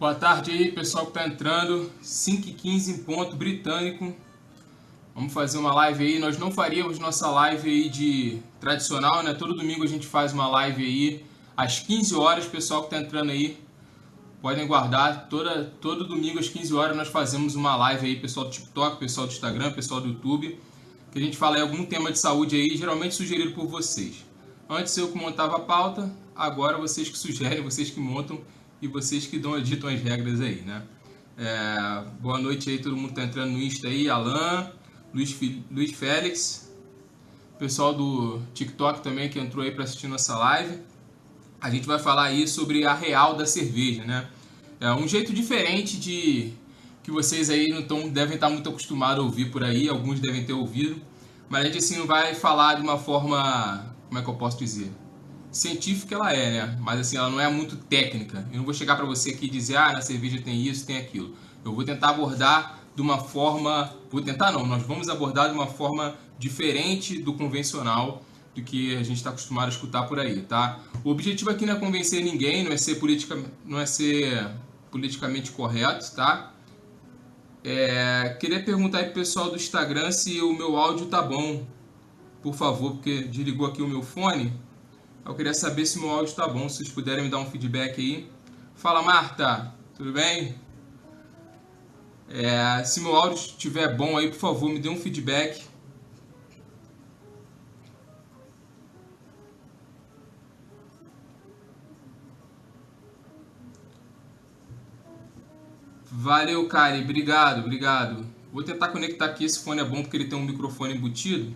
Boa tarde aí, pessoal que tá entrando, 5h15 em ponto, britânico. Vamos fazer uma live aí. Nós não faríamos nossa live aí de tradicional, né? Todo domingo a gente faz uma live aí às 15 horas, pessoal que tá entrando aí. Podem guardar, todo domingo às 15 horas nós fazemos uma live aí, pessoal do TikTok, pessoal do Instagram, pessoal do YouTube, que a gente fala aí algum tema de saúde aí, geralmente sugerido por vocês. Antes eu que montava a pauta, agora vocês que sugerem, vocês que montam e vocês que ditam as regras aí, né? Boa noite aí, todo mundo que tá entrando no Insta aí, Alan, Luiz Félix, pessoal do TikTok também que entrou aí para assistir nossa live. A gente vai falar aí sobre a real da cerveja, né? É um jeito diferente de que vocês aí não devem estar muito acostumados a ouvir por aí, alguns devem ter ouvido, mas a gente assim não vai falar de uma forma, como é que eu posso dizer? Científica ela é, né? Mas assim, ela não é muito técnica. Eu não vou chegar para você aqui e dizer, na cerveja tem isso, tem aquilo. Eu vou tentar abordar de uma forma, nós vamos abordar de uma forma diferente do convencional, do que a gente está acostumado a escutar por aí, tá? O objetivo aqui não é convencer ninguém, não é ser politicamente correto, tá? Queria perguntar aí pro pessoal do Instagram se o meu áudio tá bom, por favor, porque desligou aqui o meu fone. Eu queria saber se o meu áudio tá bom, se vocês puderem me dar um feedback aí. Fala, Marta, tudo bem? Se meu áudio estiver bom aí, por favor, me dê um feedback. Valeu, Kari, obrigado. Vou tentar conectar aqui, esse fone é bom porque ele tem um microfone embutido.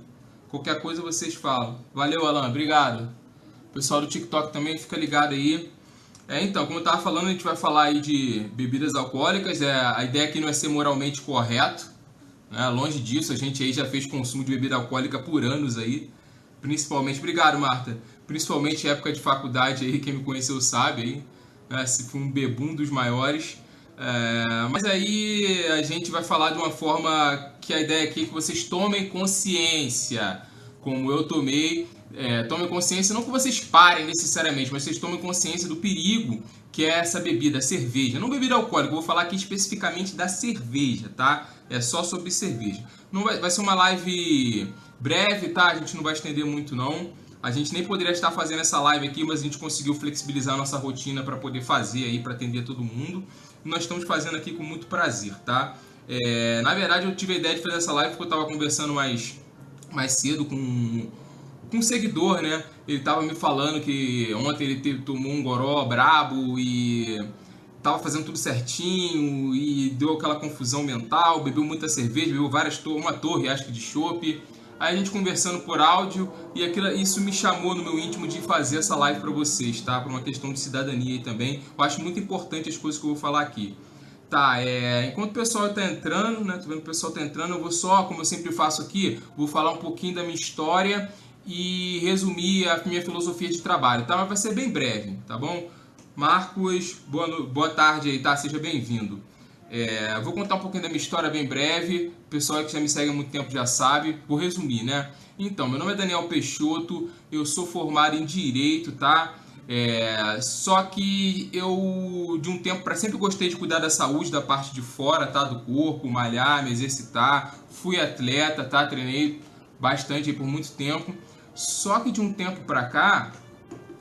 Qualquer coisa vocês falam. Valeu, Alan, obrigado. O pessoal do TikTok também fica ligado aí. Então, como eu estava falando, a gente vai falar aí de bebidas alcoólicas. A ideia aqui não é ser moralmente correto, né? Longe disso, a gente aí já fez consumo de bebida alcoólica por anos aí. Principalmente, obrigado, Marta. Principalmente época de faculdade aí, quem me conheceu sabe aí, né? Se foi um bebum dos maiores. Mas aí a gente vai falar de uma forma que a ideia aqui é que vocês tomem consciência, como eu tomei. Tomem consciência, não que vocês parem necessariamente, mas vocês tomem consciência do perigo que é essa bebida, a cerveja. Não bebida alcoólica, eu vou falar aqui especificamente da cerveja, tá? É só sobre cerveja. Não vai ser uma live breve, tá? A gente não vai estender muito não. A gente nem poderia estar fazendo essa live aqui, mas a gente conseguiu flexibilizar a nossa rotina para poder fazer aí, para atender todo mundo. E nós estamos fazendo aqui com muito prazer, tá? Na verdade, eu tive a ideia de fazer essa live porque eu estava conversando mais cedo com um seguidor, né? Ele estava me falando que ontem ele tomou um goró brabo e tava fazendo tudo certinho e deu aquela confusão mental, bebeu muita cerveja, bebeu uma torre, acho que de chopp. Aí a gente conversando por áudio e isso me chamou no meu íntimo de fazer essa live para vocês, tá? Por uma questão de cidadania aí também. Eu acho muito importante as coisas que eu vou falar aqui. Tá, enquanto o pessoal tá entrando, né? Tô vendo que o pessoal tá entrando, eu vou só, como eu sempre faço aqui, vou falar um pouquinho da minha história e resumir a minha filosofia de trabalho, tá? Mas vai ser bem breve, tá bom? Marcos, boa tarde aí, tá? Seja bem-vindo. Vou contar um pouquinho da minha história bem breve. O pessoal que já me segue há muito tempo já sabe. Vou resumir, né? Então, meu nome é Daniel Peixoto, eu sou formado em Direito, tá? Só que eu, de um tempo para sempre, gostei de cuidar da saúde, da parte de fora, tá? Do corpo, malhar, me exercitar. Fui atleta, tá? Treinei bastante aí por muito tempo. Só que de um tempo para cá,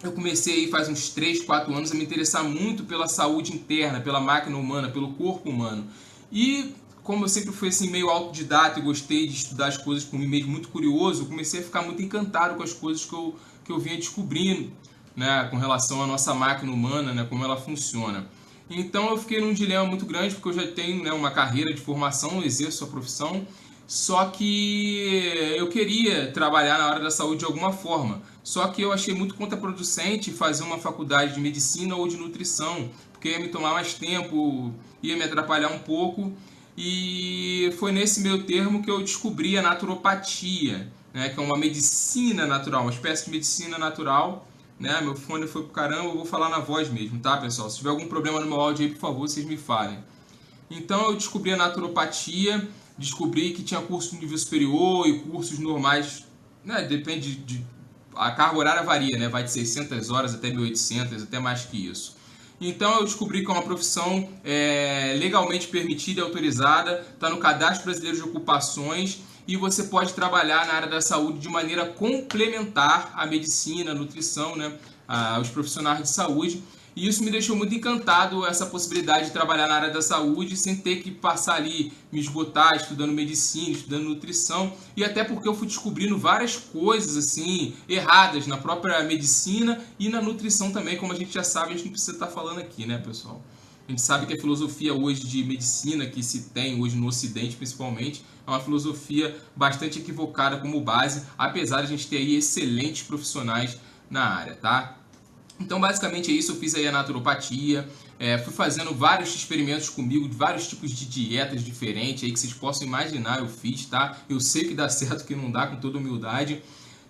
eu comecei faz uns 3, 4 anos a me interessar muito pela saúde interna, pela máquina humana, pelo corpo humano. E como eu sempre fui assim meio autodidata e gostei de estudar as coisas por mim mesmo, muito curioso, eu comecei a ficar muito encantado com as coisas que eu vinha descobrindo, né, com relação à nossa máquina humana, né, como ela funciona. Então eu fiquei num dilema muito grande, porque eu já tenho, né, uma carreira de formação, exerço a profissão, só que eu queria trabalhar na área da saúde de alguma forma. Só que eu achei muito contraproducente fazer uma faculdade de medicina ou de nutrição, porque ia me tomar mais tempo, ia me atrapalhar um pouco. E foi nesse meio termo que eu descobri a naturopatia, né, que é uma medicina natural, uma espécie de medicina natural. Né? Meu fone foi pro caramba, eu vou falar na voz mesmo, tá, pessoal? Se tiver algum problema no meu áudio aí, por favor, vocês me falem. Então eu descobri a naturopatia, descobri que tinha curso de nível superior e cursos normais, né? Depende a carga horária varia, né? Vai de 600 horas até 1.800, até mais que isso. Então eu descobri que é uma profissão legalmente permitida e autorizada, está no Cadastro Brasileiro de Ocupações, e você pode trabalhar na área da saúde de maneira complementar à medicina, à nutrição, né, aos profissionais de saúde. E isso me deixou muito encantado, essa possibilidade de trabalhar na área da saúde sem ter que passar ali, me esgotar estudando medicina, estudando nutrição, e até porque eu fui descobrindo várias coisas assim erradas na própria medicina e na nutrição também, como a gente já sabe, a gente não precisa estar falando aqui, né, pessoal? A gente sabe que a filosofia hoje de medicina que se tem hoje no Ocidente, principalmente, é uma filosofia bastante equivocada como base, apesar de a gente ter aí excelentes profissionais na área, tá? Então, basicamente é isso. Eu fiz aí a naturopatia, fui fazendo vários experimentos comigo, de vários tipos de dietas diferentes aí que vocês possam imaginar, eu fiz, tá? Eu sei que dá certo, que não dá, com toda humildade.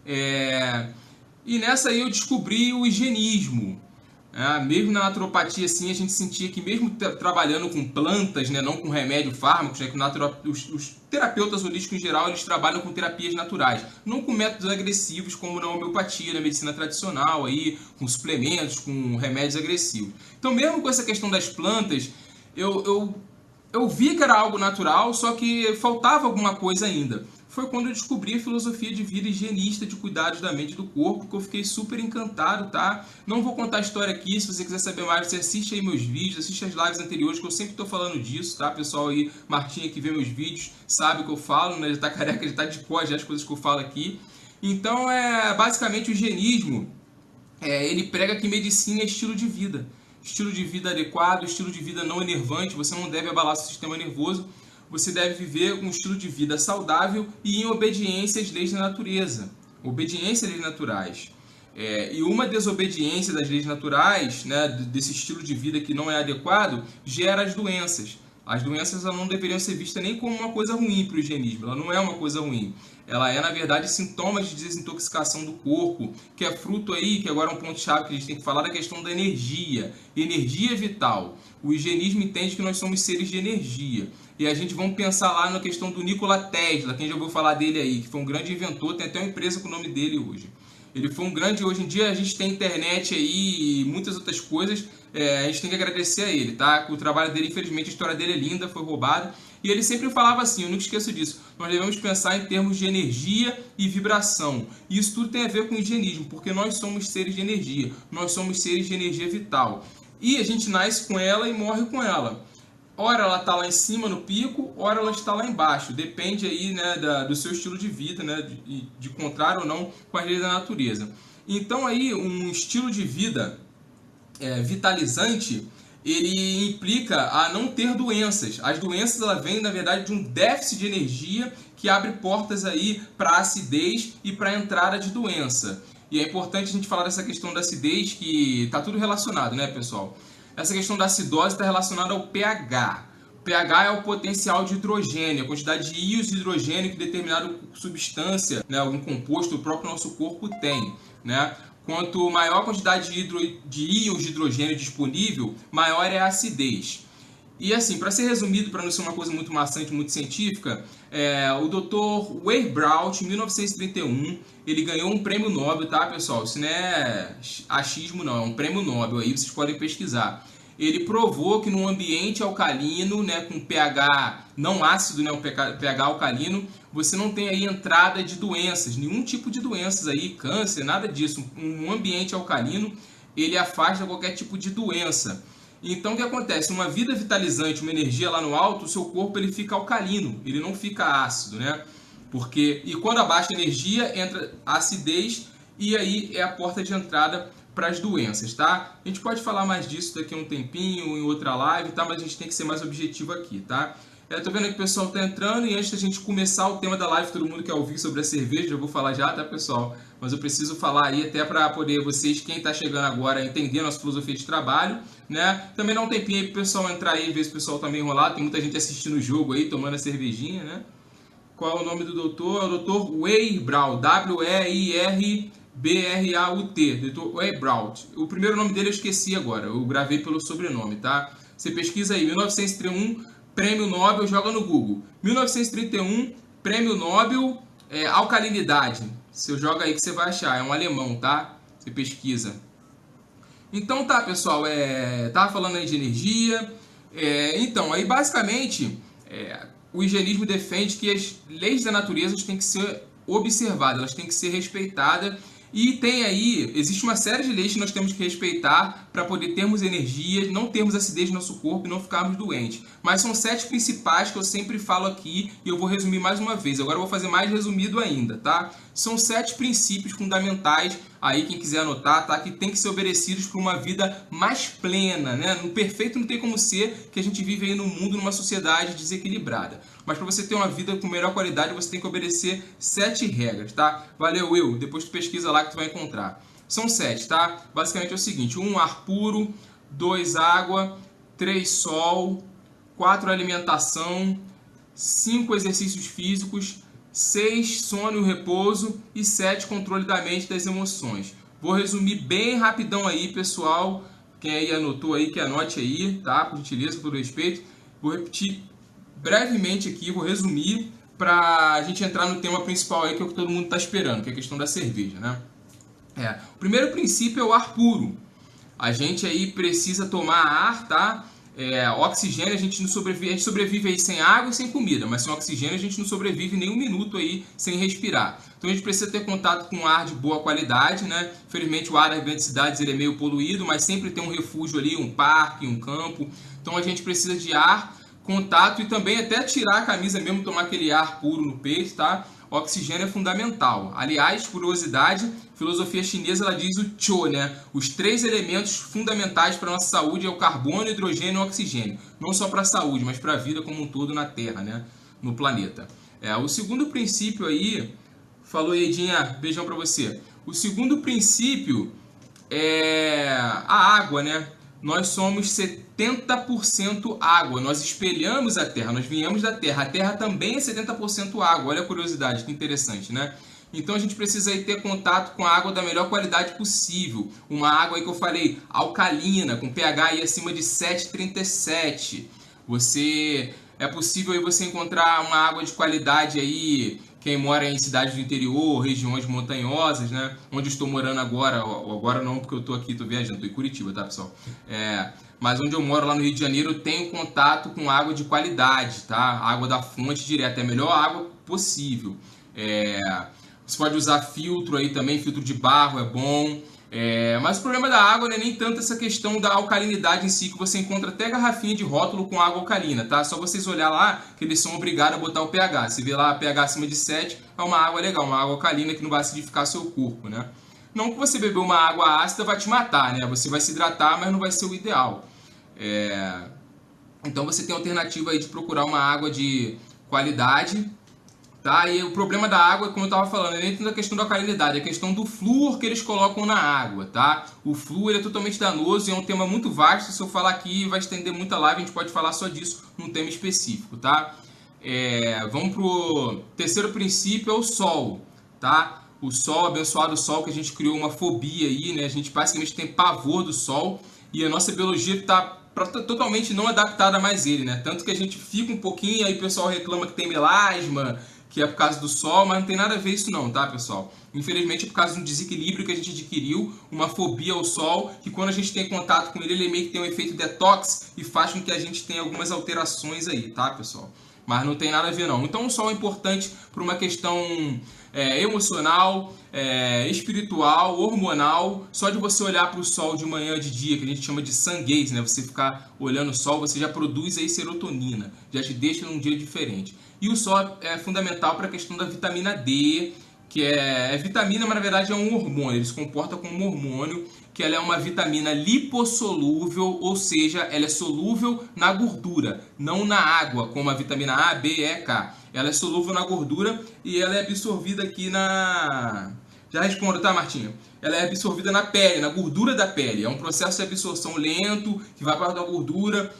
E nessa aí eu descobri o higienismo. Mesmo na naturopatia, assim, a gente sentia que mesmo trabalhando com plantas, né, não com remédio, fármacos, né, que os terapeutas holísticos em geral, eles trabalham com terapias naturais, não com métodos agressivos como na homeopatia, na medicina tradicional, aí, com suplementos, com remédios agressivos. Então, mesmo com essa questão das plantas, eu vi que era algo natural, só que faltava alguma coisa ainda. Foi quando eu descobri a filosofia de vida higienista de cuidados da mente e do corpo, que eu fiquei super encantado, tá? Não vou contar a história aqui, se você quiser saber mais, você assiste aí meus vídeos, assiste as lives anteriores, que eu sempre estou falando disso, tá? Pessoal aí, Martinha que vê meus vídeos, sabe o que eu falo, né? Já tá careca, já tá de cor já as coisas que eu falo aqui. Então, basicamente o higienismo, ele prega que medicina é estilo de vida. Estilo de vida adequado, estilo de vida não enervante, você não deve abalar seu sistema nervoso, você deve viver um estilo de vida saudável e em obediência às leis da natureza. Obediência às leis naturais. E uma desobediência das leis naturais, né, desse estilo de vida que não é adequado, gera as doenças. As doenças não deveriam ser vistas nem como uma coisa ruim para o higienismo, ela não é uma coisa ruim. Ela é, na verdade, sintomas de desintoxicação do corpo, que é fruto aí, que agora é um ponto-chave que a gente tem que falar, da questão da energia. Energia vital. O higienismo entende que nós somos seres de energia. E a gente vamos pensar lá na questão do Nikola Tesla, quem já ouviu falar dele aí, que foi um grande inventor, tem até uma empresa com o nome dele hoje. Ele foi um grande, hoje em dia a gente tem internet aí e muitas outras coisas, a gente tem que agradecer a ele, tá? O trabalho dele, infelizmente, a história dele é linda, foi roubado. E ele sempre falava assim, eu nunca esqueço disso, nós devemos pensar em termos de energia e vibração. E isso tudo tem a ver com o higienismo, porque nós somos seres de energia, nós somos seres de energia vital. E a gente nasce com ela e morre com ela. Ora ela está lá em cima no pico, ora ela está lá embaixo. Depende aí, né, do seu estilo de vida, né, de contrário ou não com as leis da natureza. Então aí um estilo de vida vitalizante, ele implica a não ter doenças. As doenças ela vêm, na verdade, de um déficit de energia que abre portas aí para acidez e para a entrada de doença. E é importante a gente falar dessa questão da acidez, que está tudo relacionado, né, pessoal? Essa questão da acidose está relacionada ao pH. O pH é o potencial de hidrogênio, a quantidade de íons de hidrogênio que determinada substância, né, algum composto, o próprio nosso corpo tem, né? Quanto maior a quantidade de íons de hidrogênio disponível, maior é a acidez. E assim, para ser resumido, para não ser uma coisa muito maçante, muito científica, o Dr. Weyrauch, em 1931, ele ganhou um prêmio Nobel, tá, pessoal? Isso não é achismo, não, é um prêmio Nobel, aí vocês podem pesquisar. Ele provou que num ambiente alcalino, né, com pH não ácido, né, o pH alcalino, você não tem aí entrada de doenças, nenhum tipo de doenças aí, câncer, nada disso. Um ambiente alcalino, ele afasta qualquer tipo de doença. Então o que acontece? Uma vida vitalizante, uma energia lá no alto, o seu corpo ele fica alcalino, ele não fica ácido, né? E quando abaixa a energia, entra a acidez e aí é a porta de entrada para as doenças, tá? A gente pode falar mais disso daqui a um tempinho, em outra live, tá? Mas a gente tem que ser mais objetivo aqui, tá? Tô vendo que o pessoal tá entrando e antes da gente começar o tema da live, todo mundo quer ouvir sobre a cerveja, eu vou falar já, tá, pessoal? Mas eu preciso falar aí até para poder vocês, quem tá chegando agora, entender a nossa filosofia de trabalho, né? Também dá um tempinho aí pro pessoal entrar aí, ver se o pessoal tá meio enrolado, tem muita gente assistindo o jogo aí, tomando a cervejinha, né? Qual é o nome do doutor? É o Dr. Weyrauch, W-E-I-R-B-R-A-U-T, Dr. Weyrauch. O primeiro nome dele eu esqueci agora, eu gravei pelo sobrenome, tá? Você pesquisa aí, 1931, Prêmio Nobel, joga no Google. 1931, Prêmio Nobel, alcalinidade. Você joga aí que você vai achar, é um alemão, tá? Você pesquisa. Então tá, pessoal, tava falando aí de energia. Então, aí basicamente, o higienismo defende que as leis da natureza têm que ser observadas, elas têm que ser respeitadas. E tem aí, existe uma série de leis que nós temos que respeitar para poder termos energia, não termos acidez no nosso corpo e não ficarmos doentes. Mas são 7 principais que eu sempre falo aqui e eu vou resumir mais uma vez. Agora eu vou fazer mais resumido ainda, tá? São 7 princípios fundamentais, aí quem quiser anotar, tá? Que tem que ser obedecidos para uma vida mais plena, né? No perfeito não tem como ser, que a gente vive aí no mundo, numa sociedade desequilibrada. Mas para você ter uma vida com melhor qualidade, você tem que obedecer 7 regras, tá? Valeu, Will. Depois tu pesquisa lá que tu vai encontrar. São 7, tá? Basicamente é o seguinte: 1, ar puro. 2, água. 3, sol. 4, alimentação. 5, exercícios físicos. 6, sono e repouso. E 7, controle da mente e das emoções. Vou resumir bem rapidão aí, pessoal. Quem aí anotou aí, que anote aí, tá? Por gentileza, por respeito. Vou repetir brevemente aqui, vou resumir para a gente entrar no tema principal aí, que é o que todo mundo está esperando, que é a questão da cerveja, né? O primeiro princípio é o ar puro. A gente aí precisa tomar ar, tá? Oxigênio, a gente sobrevive aí sem água e sem comida, mas sem oxigênio a gente não sobrevive nem um minuto aí sem respirar. Então a gente precisa ter contato com ar de boa qualidade, né? Infelizmente o ar das grandes cidades ele é meio poluído, mas sempre tem um refúgio ali, um parque, um campo. Então a gente precisa de ar, contato e também até tirar a camisa mesmo, tomar aquele ar puro no peito, tá? Oxigênio é fundamental. Aliás, curiosidade, filosofia chinesa ela diz o Cho, né? Os 3 elementos fundamentais para a nossa saúde é o carbono, o hidrogênio e o oxigênio. Não só para a saúde, mas para a vida como um todo na Terra, né? No planeta. O segundo princípio aí, falou Edinha, beijão para você. O segundo princípio é a água, né? Nós somos 70% água, nós espelhamos a Terra, nós viemos da Terra. A Terra também é 70% água, olha a curiosidade, que interessante, né? Então a gente precisa aí ter contato com a água da melhor qualidade possível. Uma água aí que eu falei, alcalina, com pH aí acima de 7,37. É possível aí você encontrar uma água de qualidade aí, quem mora em cidades do interior, regiões montanhosas, né? Onde eu estou morando agora, agora não porque eu estou aqui, estou viajando, estou em Curitiba, tá, pessoal? Mas onde eu moro, lá no Rio de Janeiro, eu tenho contato com água de qualidade, tá? Água da fonte direta, é a melhor água possível. Você pode usar filtro aí também, filtro de barro é bom. Mas o problema da água não é nem tanto essa questão da alcalinidade em si, que você encontra até garrafinha de rótulo com água alcalina, tá? Só vocês olhar lá que eles são obrigados a botar o pH. Se vê lá pH acima de 7, é uma água legal, uma água alcalina que não vai acidificar seu corpo, né? Não que você beber uma água ácida vai te matar, né? Você vai se hidratar, mas não vai ser o ideal. Então você tem a alternativa aí de procurar uma água de qualidade. Tá? E o problema da água, como eu estava falando, é nem tanto a questão da alcalinidade, é a questão do flúor que eles colocam na água, tá? O flúor é totalmente danoso e é um tema muito vasto. Se eu falar aqui vai estender muita live, a gente pode falar só disso num tema específico, tá? Vamos pro terceiro princípio, é o sol, tá? O sol, abençoado sol, que a gente criou uma fobia aí, né? A gente basicamente tem pavor do sol e a nossa biologia está totalmente não adaptada a mais ele, né? Tanto que a gente fica um pouquinho, aí o pessoal reclama que tem melasma, que é por causa do sol, mas não tem nada a ver isso não, tá, pessoal? Infelizmente é por causa de um desequilíbrio que a gente adquiriu, uma fobia ao sol, que quando a gente tem contato com ele, ele meio que tem um efeito detox e faz com que a gente tenha algumas alterações aí, tá, pessoal? Mas não tem nada a ver não. Então o sol é importante por uma questão emocional, espiritual, hormonal. Só de você olhar para o sol de manhã, de dia, que a gente chama de sun gaze, né? Você ficar olhando o sol, você já produz aí serotonina, já te deixa num dia diferente. E o sol é fundamental para a questão da vitamina D, que é vitamina, mas na verdade é um hormônio, ele se comporta como um hormônio, que ela é uma vitamina lipossolúvel, ou seja, ela é solúvel na gordura, não na água, como a vitamina A, B, E, K. Ela é solúvel na gordura e ela é absorvida aqui na... Já respondo, tá, Martinha? Ela é absorvida na pele, na gordura da pele. É um processo de absorção lento, que vai para a gordura.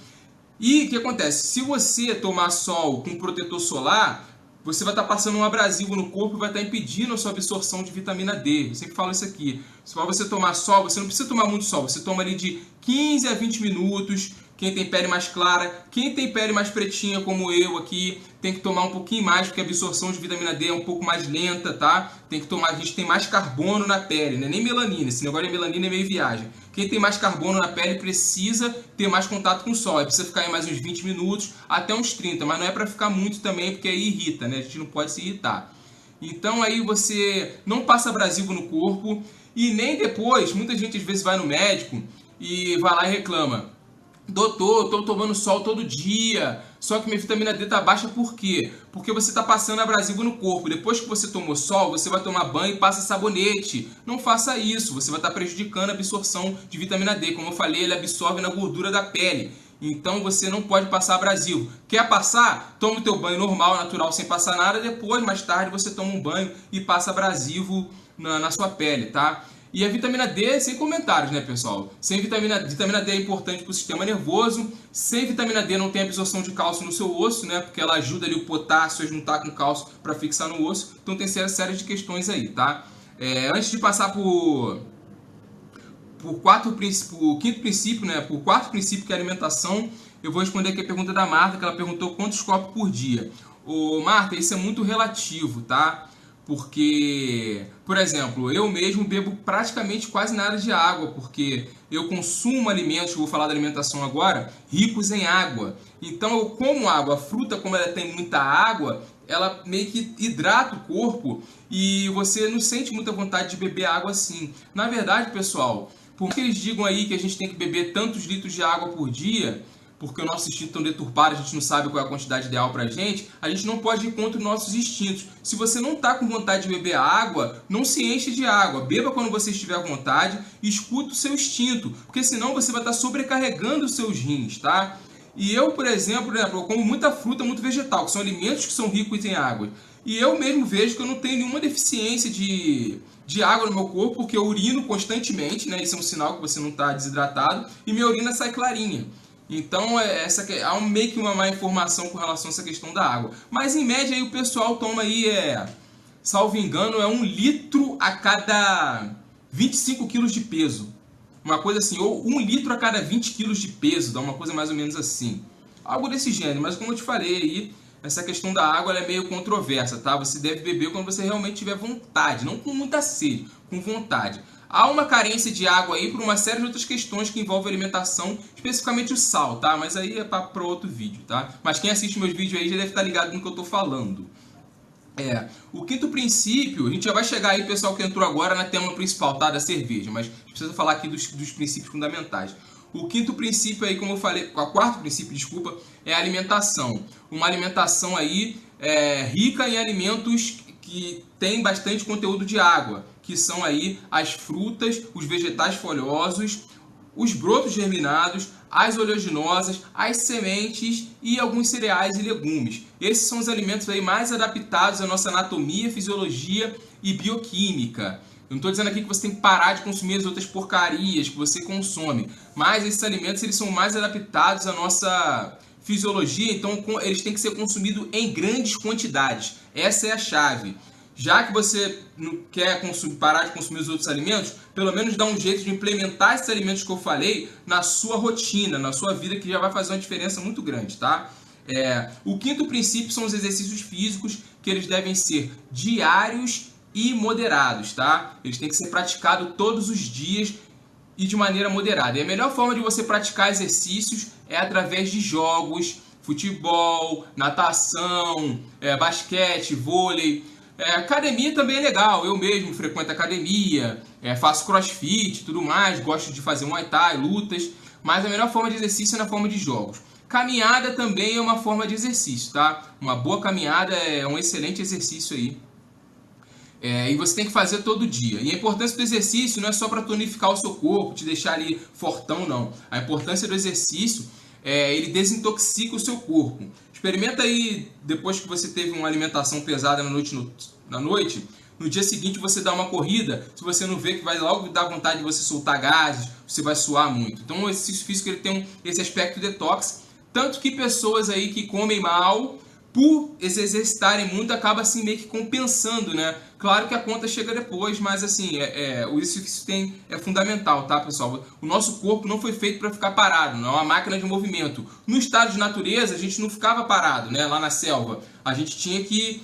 E o que acontece? Se você tomar sol com protetor solar, você vai estar passando um abrasivo no corpo e vai estar impedindo a sua absorção de vitamina D. Eu sempre falo isso aqui. Se você tomar sol, você não precisa tomar muito sol. Você toma ali de 15 a 20 minutos quem tem pele mais clara, quem tem pele mais pretinha como eu aqui, tem que tomar um pouquinho mais, porque a absorção de vitamina D é um pouco mais lenta, tá? Tem que tomar, a gente tem mais carbono na pele, né? Nem melanina, esse negócio de melanina é meio viagem. Quem tem mais carbono na pele precisa ter mais contato com o sol, precisa ficar aí mais uns 20 minutos, até uns 30, mas não é para ficar muito também, porque aí irrita, né? A gente não pode se irritar. Então aí você não passa abrasivo no corpo e nem depois, muita gente às vezes vai no médico e vai lá e reclama: doutor, estou tomando sol todo dia, só que minha vitamina D está baixa. Por quê? Porque você está passando abrasivo no corpo. Depois que você tomou sol, você vai tomar banho e passa sabonete. Não faça isso, você vai estar prejudicando a absorção de vitamina D. Como eu falei, ele absorve na gordura da pele. Então você não pode passar abrasivo. Quer passar? Toma o teu banho normal, natural, sem passar nada. Depois, mais tarde, você toma um banho e passa abrasivo na sua pele, tá? E a vitamina D, sem comentários, né, pessoal? Sem vitamina D é importante para o sistema nervoso. Sem vitamina D não tem absorção de cálcio no seu osso, né? Porque ela ajuda ali o potássio a juntar com o cálcio para fixar no osso. Então tem série de questões aí, tá? Antes de passar por quinto princípio, né? Por quarto princípio, que é a alimentação, eu vou responder aqui a pergunta da Marta, que ela perguntou quantos copos por dia. Ô, Marta, isso é muito relativo, tá? Porque, por exemplo, eu mesmo bebo praticamente quase nada de água, porque eu consumo alimentos, vou falar da alimentação agora, ricos em água. Então eu como água, a fruta, como ela tem muita água, ela meio que hidrata o corpo e você não sente muita vontade de beber água assim. Na verdade, pessoal, por que eles digam aí que a gente tem que beber tantos litros de água por dia, porque o nosso instinto é tão deturpado, a gente não sabe qual é a quantidade ideal pra gente, a gente não pode ir contra os nossos instintos. Se você não tá com vontade de beber água, não se enche de água. Beba quando você estiver à vontade e escuta o seu instinto, porque senão você vai estar sobrecarregando os seus rins, tá? E eu, por exemplo, eu como muita fruta, muito vegetal, que são alimentos que são ricos em água. E eu mesmo vejo que eu não tenho nenhuma deficiência de água no meu corpo, porque eu urino constantemente, né? Isso é um sinal que você não está desidratado, e minha urina sai clarinha. Então, há meio que uma má informação com relação a essa questão da água. Mas, em média, aí, o pessoal toma aí, salvo engano, 1 litro a cada 25 quilos de peso. Uma coisa assim, ou 1 litro a cada 20 quilos de peso, dá uma coisa mais ou menos assim. Algo desse gênero, mas como eu te falei aí, essa questão da água ela é meio controversa, tá? Você deve beber quando você realmente tiver vontade, não com muita sede, com vontade. Há uma carência de água aí por uma série de outras questões que envolvem alimentação, especificamente o sal, tá? Mas aí é para outro vídeo, tá? Mas quem assiste meus vídeos aí já deve estar ligado no que eu estou falando. O quinto princípio, a gente já vai chegar aí, pessoal que entrou agora na tema principal, tá? Da cerveja, mas a gente precisa falar aqui dos princípios fundamentais. O quinto princípio aí, como eu falei, o quarto princípio, desculpa, é a alimentação. Uma alimentação aí rica em alimentos que tem bastante conteúdo de água, que são aí as frutas, os vegetais folhosos, os brotos germinados, as oleaginosas, as sementes e alguns cereais e legumes. Esses são os alimentos aí mais adaptados à nossa anatomia, fisiologia e bioquímica. Eu não estou dizendo aqui que você tem que parar de consumir as outras porcarias que você consome, mas esses alimentos eles são mais adaptados à nossa fisiologia, então eles têm que ser consumidos em grandes quantidades. Essa é a chave. Já que você não quer parar de consumir os outros alimentos, pelo menos dá um jeito de implementar esses alimentos que eu falei na sua rotina, na sua vida, que já vai fazer uma diferença muito grande, tá? O quinto princípio são os exercícios físicos, que eles devem ser diários e moderados, tá? Eles têm que ser praticados todos os dias e de maneira moderada. E a melhor forma de você praticar exercícios é através de jogos, futebol, natação, basquete, vôlei. Academia também é legal, eu mesmo frequento academia, faço crossfit e tudo mais, gosto de fazer muay thai, lutas, mas a melhor forma de exercício é na forma de jogos. Caminhada também é uma forma de exercício, tá? Uma boa caminhada é um excelente exercício aí. E você tem que fazer todo dia. E a importância do exercício não é só para tonificar o seu corpo, te deixar ali fortão, não. A importância do exercício ele desintoxica o seu corpo. Experimenta aí, depois que você teve uma alimentação pesada na noite, no dia seguinte você dá uma corrida, se você não vê que vai logo dar vontade de você soltar gases, você vai suar muito. Então o exercício físico ele tem esse aspecto detox, tanto que pessoas aí que comem mal, por se exercitarem muito, acaba assim meio que compensando, né? Claro que a conta chega depois, mas assim, isso é fundamental, tá, pessoal? O nosso corpo não foi feito para ficar parado, não é uma máquina de movimento. No estado de natureza, a gente não ficava parado, né? Lá na selva, a gente tinha que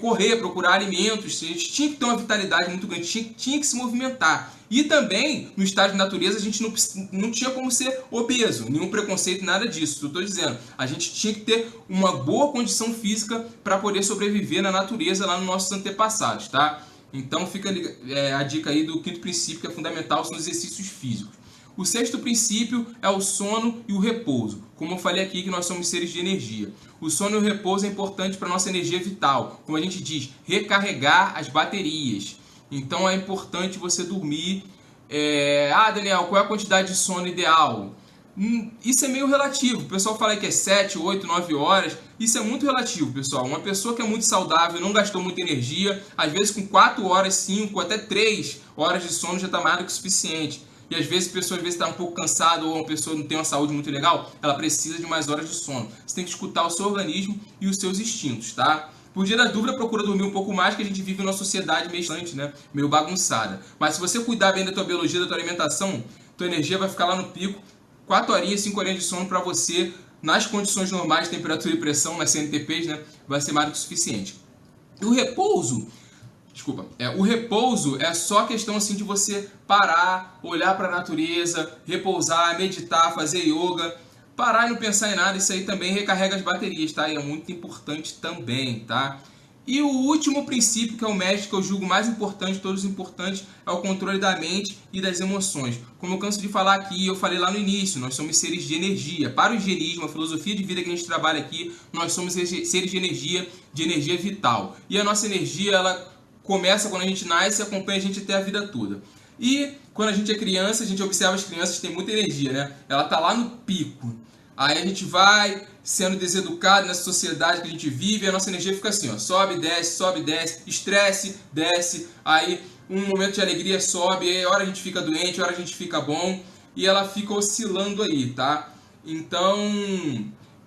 correr, procurar alimentos, a gente tinha que ter uma vitalidade muito grande, tinha que se movimentar. E também, no estado de natureza, a gente não tinha como ser obeso, nenhum preconceito, nada disso. Eu estou dizendo, a gente tinha que ter uma boa condição física para poder sobreviver na natureza lá nos nossos antepassados, tá? Então fica a dica aí do quinto princípio, que é fundamental, são os exercícios físicos. O sexto princípio é o sono e o repouso. Como eu falei aqui, que nós somos seres de energia. O sono e o repouso é importante para a nossa energia vital. Como a gente diz, recarregar as baterias. Então é importante você dormir. Daniel, qual é a quantidade de sono ideal? Isso é meio relativo. O pessoal fala que é 7, 8, 9 horas. Isso é muito relativo, pessoal. Uma pessoa que é muito saudável, não gastou muita energia, às vezes com 4 horas, 5, até 3 horas de sono já está mais do que o suficiente. E às vezes a pessoa está um pouco cansada ou uma pessoa não tem uma saúde muito legal, ela precisa de mais horas de sono. Você tem que escutar o seu organismo e os seus instintos, tá? Por dia da dúvida, procura dormir um pouco mais, que a gente vive numa sociedade meio distante, né? Meio bagunçada. Mas se você cuidar bem da tua biologia, da tua alimentação, tua energia vai ficar lá no pico. 4 horinhas, 5 horinhas de sono para você, nas condições normais de temperatura e pressão, nas CNTPs, né? Vai ser mais do que suficiente. E o repouso... o repouso é só questão assim de você parar, olhar para a natureza, repousar, meditar, fazer yoga, parar e não pensar em nada. Isso aí também recarrega as baterias, tá? E é muito importante também, tá? E o último princípio, que é o médico, que eu julgo mais importante, todos os importantes, é o controle da mente e das emoções. Como eu canso de falar aqui, eu falei lá no início, nós somos seres de energia. Para o higienismo, a filosofia de vida que a gente trabalha aqui, nós somos seres de energia vital. E a nossa energia, ela começa quando a gente nasce e acompanha a gente até a vida toda. E quando a gente é criança, a gente observa as crianças que têm muita energia, né? Ela tá lá no pico. Aí a gente vai sendo deseducado nessa sociedade que a gente vive, e a nossa energia fica assim, ó, sobe, desce, estresse, desce, aí um momento de alegria sobe, aí hora a gente fica doente, hora a gente fica bom, e ela fica oscilando aí, tá? Então,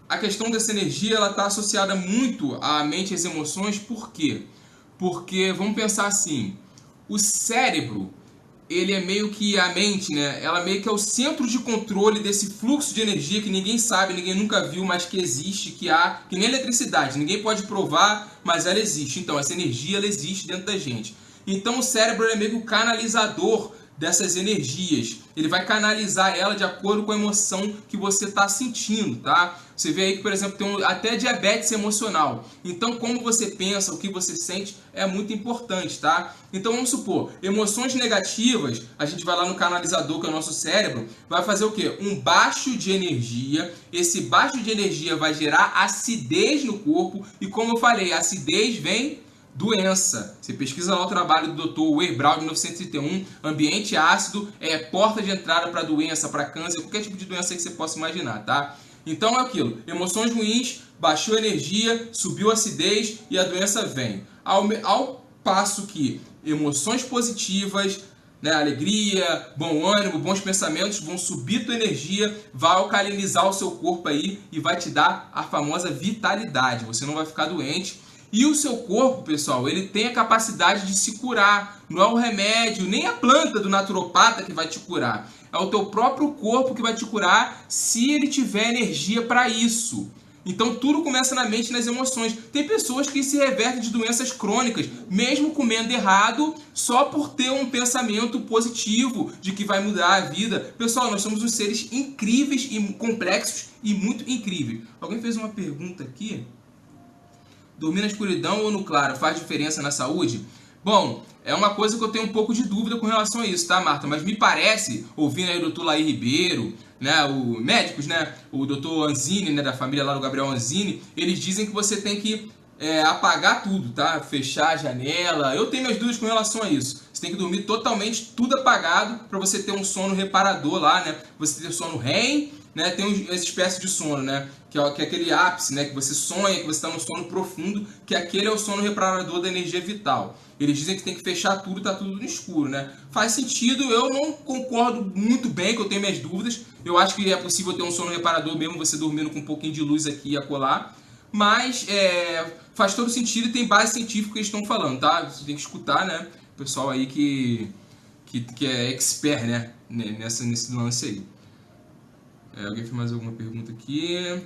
a questão dessa energia, ela tá associada muito à mente e às emoções. Por quê? Porque, vamos pensar assim, o cérebro, ele é meio que a mente, né? Ela meio que é o centro de controle desse fluxo de energia que ninguém sabe, ninguém nunca viu, mas que existe, que há, que nem eletricidade, ninguém pode provar, mas ela existe. Então, essa energia, ela existe dentro da gente. Então, o cérebro é meio que o canalizador dessas energias. Ele vai canalizar ela de acordo com a emoção que você está sentindo, tá? Você vê aí que, por exemplo, tem até diabetes emocional. Então, como você pensa, o que você sente é muito importante, tá? Então, vamos supor, emoções negativas, a gente vai lá no canalizador, que é o nosso cérebro, vai fazer o quê? Um baixo de energia. Esse baixo de energia vai gerar acidez no corpo. E como eu falei, a acidez vem doença. Você pesquisa lá o trabalho do Dr. Weyerbraun de 1931, ambiente ácido é porta de entrada para doença, para câncer, qualquer tipo de doença que você possa imaginar, tá? Então é aquilo, emoções ruins, baixou a energia, subiu a acidez e a doença vem. Ao passo que emoções positivas, né, alegria, bom ânimo, bons pensamentos vão subir tua energia, vai alcalinizar o seu corpo aí e vai te dar a famosa vitalidade. Você não vai ficar doente. E o seu corpo, pessoal, ele tem a capacidade de se curar. Não é o remédio, nem a planta do naturopata que vai te curar. É o teu próprio corpo que vai te curar se ele tiver energia para isso. Então tudo começa na mente e nas emoções. Tem pessoas que se revertem de doenças crônicas, mesmo comendo errado, só por ter um pensamento positivo de que vai mudar a vida. Pessoal, nós somos uns seres incríveis e complexos e muito incríveis. Alguém fez uma pergunta aqui? Dormir na escuridão ou no claro faz diferença na saúde? Bom, é uma coisa que eu tenho um pouco de dúvida com relação a isso, tá, Marta? Mas me parece, ouvindo aí o Dr. Laí Ribeiro, né, os médicos, né, o Dr. Anzini, né, da família lá do Gabriel Anzini, eles dizem que você tem que apagar tudo, tá? Fechar a janela. Eu tenho minhas dúvidas com relação a isso. Você tem que dormir totalmente tudo apagado para você ter um sono reparador lá, né? Você ter sono REM, né? Tem uma espécie de sono, né? Que é aquele ápice, né? Que você sonha, que você está num sono profundo, que aquele é o sono reparador da energia vital. Eles dizem que tem que fechar tudo, tá tudo no escuro, né? Faz sentido, eu não concordo muito bem, que eu tenho minhas dúvidas. Eu acho que é possível ter um sono reparador mesmo você dormindo com um pouquinho de luz aqui e acolá. mas faz todo sentido e tem base científica que eles estão falando, tá? Você tem que escutar, né? O pessoal aí que é expert, né? Nesse lance aí. Alguém fez mais alguma pergunta aqui?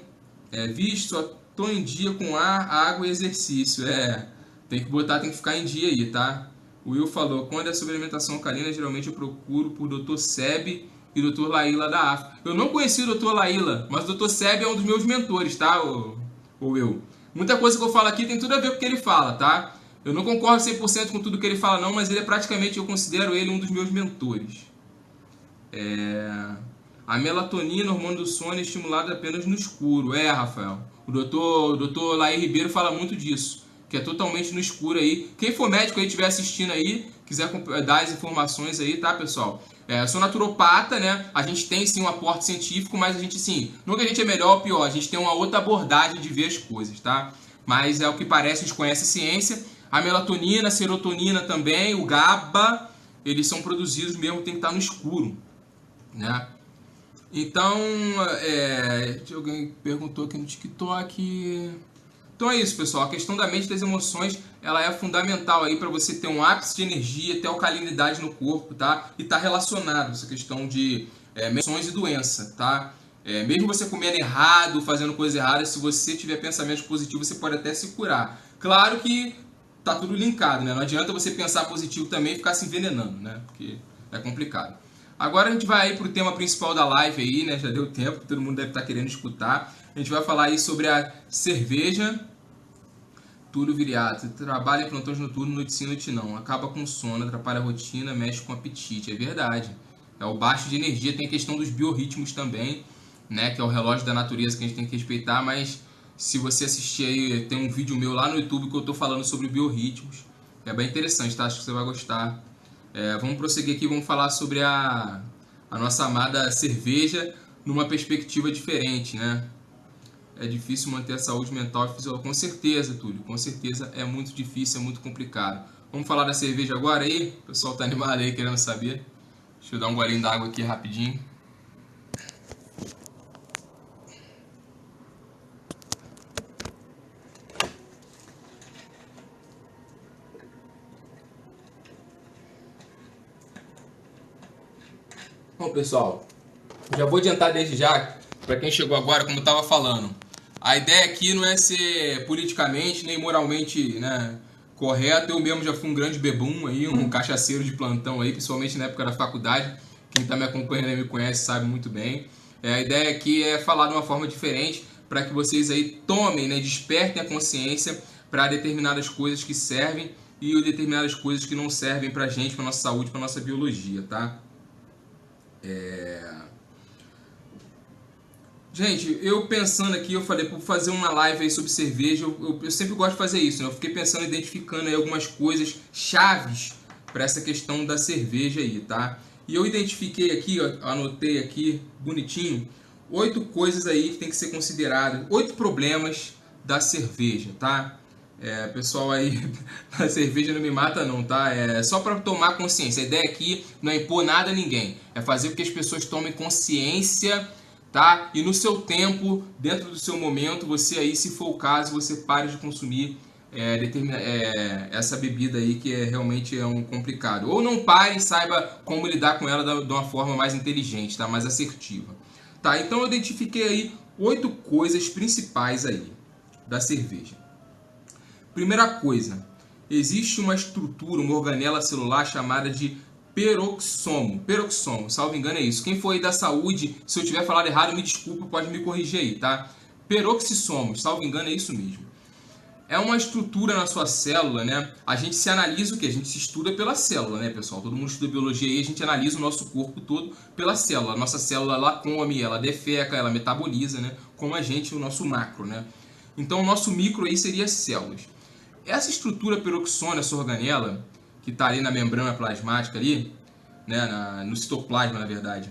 Visto, só tô em dia com ar, água e exercício. Tem que ficar em dia aí, tá? O Will falou, quando é sobre alimentação alcalina, geralmente eu procuro por Dr. Seb e Dr. Laila da África. Eu não conheci o Dr. Laila, mas o Dr. Seb é um dos meus mentores, tá, o Will? Muita coisa que eu falo aqui tem tudo a ver com o que ele fala, tá? Eu não concordo 100% com tudo que ele fala não, mas ele é praticamente, eu considero ele um dos meus mentores. A melatonina, hormônio do sono, é estimulada apenas no escuro. Rafael. O doutor Laí Ribeiro fala muito disso, que é totalmente no escuro aí. Quem for médico aí, estiver assistindo aí, quiser dar as informações aí, tá, pessoal? Eu sou naturopata, né? A gente tem sim um aporte científico, mas a gente sim, não que a gente é melhor ou pior, a gente tem uma outra abordagem de ver as coisas, tá? Mas é o que parece, a gente conhece a ciência. A melatonina, a serotonina também, o GABA, eles são produzidos mesmo, tem que estar no escuro, né? Então, alguém perguntou aqui no TikTok. Então é isso, pessoal. A questão da mente e das emoções, ela é fundamental aí para você ter um ápice de energia, ter alcalinidade no corpo, tá? E tá relacionado essa questão de emoções e doença, tá? Mesmo você comendo errado, fazendo coisas erradas, se você tiver pensamentos positivos, você pode até se curar. Claro que tá tudo linkado, né? Não adianta você pensar positivo também e ficar se envenenando, né? Porque é complicado. Agora a gente vai aí pro tema principal da live aí, né? Já deu tempo, todo mundo deve estar querendo escutar. A gente vai falar aí sobre a cerveja. Túlio Viriato, trabalha em plantões noturnos, noite sim, noite não. Acaba com sono, atrapalha a rotina, mexe com o apetite. É verdade. É o baixo de energia, tem a questão dos biorritmos também, né? Que é o relógio da natureza que a gente tem que respeitar, mas se você assistir aí, tem um vídeo meu lá no YouTube que eu tô falando sobre biorritmos. É bem interessante, tá? Acho que você vai gostar. Vamos prosseguir aqui, vamos falar sobre a nossa amada cerveja numa perspectiva diferente, né? É difícil manter a saúde mental e fisiológica. Com certeza, Túlio, com certeza é muito difícil, é muito complicado. Vamos falar da cerveja agora aí? O pessoal tá animado aí, querendo saber. Deixa eu dar um golinho d'água aqui rapidinho. Bom, pessoal, já vou adiantar desde já, para quem chegou agora, como eu estava falando, a ideia aqui não é ser politicamente nem moralmente, né, correto. Eu mesmo já fui um grande bebum aí, um cachaceiro de plantão aí, principalmente na época da faculdade. Quem está me acompanhando e me conhece sabe muito bem. A ideia aqui é falar de uma forma diferente para que vocês aí tomem, né, despertem a consciência para determinadas coisas que servem e determinadas coisas que não servem para a gente, para nossa saúde, para nossa biologia, tá? Gente, eu pensando aqui, eu falei, por fazer uma live aí sobre cerveja, eu sempre gosto de fazer isso, né? Eu fiquei pensando, identificando aí algumas coisas chaves para essa questão da cerveja aí, tá? E eu identifiquei aqui, ó, anotei aqui, bonitinho, 8 coisas aí que tem que ser considerado, 8 problemas da cerveja, tá? Pessoal aí, a cerveja não me mata não, tá? É só para tomar consciência. A ideia aqui não é impor nada a ninguém, é fazer com que as pessoas tomem consciência, tá? E no seu tempo, dentro do seu momento, você aí, se for o caso, você pare de consumir essa bebida aí que realmente é um complicado. Ou não pare e saiba como lidar com ela de uma forma mais inteligente, tá? Mais assertiva. Tá, então eu identifiquei aí 8 coisas principais aí da cerveja. Primeira coisa, existe uma estrutura, uma organela celular chamada de peroxomo. Peroxomo, salvo engano é isso. Quem for aí da saúde, se eu tiver falado errado, me desculpa, pode me corrigir aí, tá? Peroxissomo, salvo engano é isso mesmo. É uma estrutura na sua célula, né? A gente se analisa o quê? A gente se estuda pela célula, né, pessoal? Todo mundo estuda biologia aí, a gente analisa o nosso corpo todo pela célula. A nossa célula, ela come, ela defeca, ela metaboliza, né? Como a gente, o nosso macro, né? Então, o nosso micro aí seria as células. Essa estrutura peroxônica, essa organela, que está ali na membrana plasmática ali, né, no citoplasma, na verdade,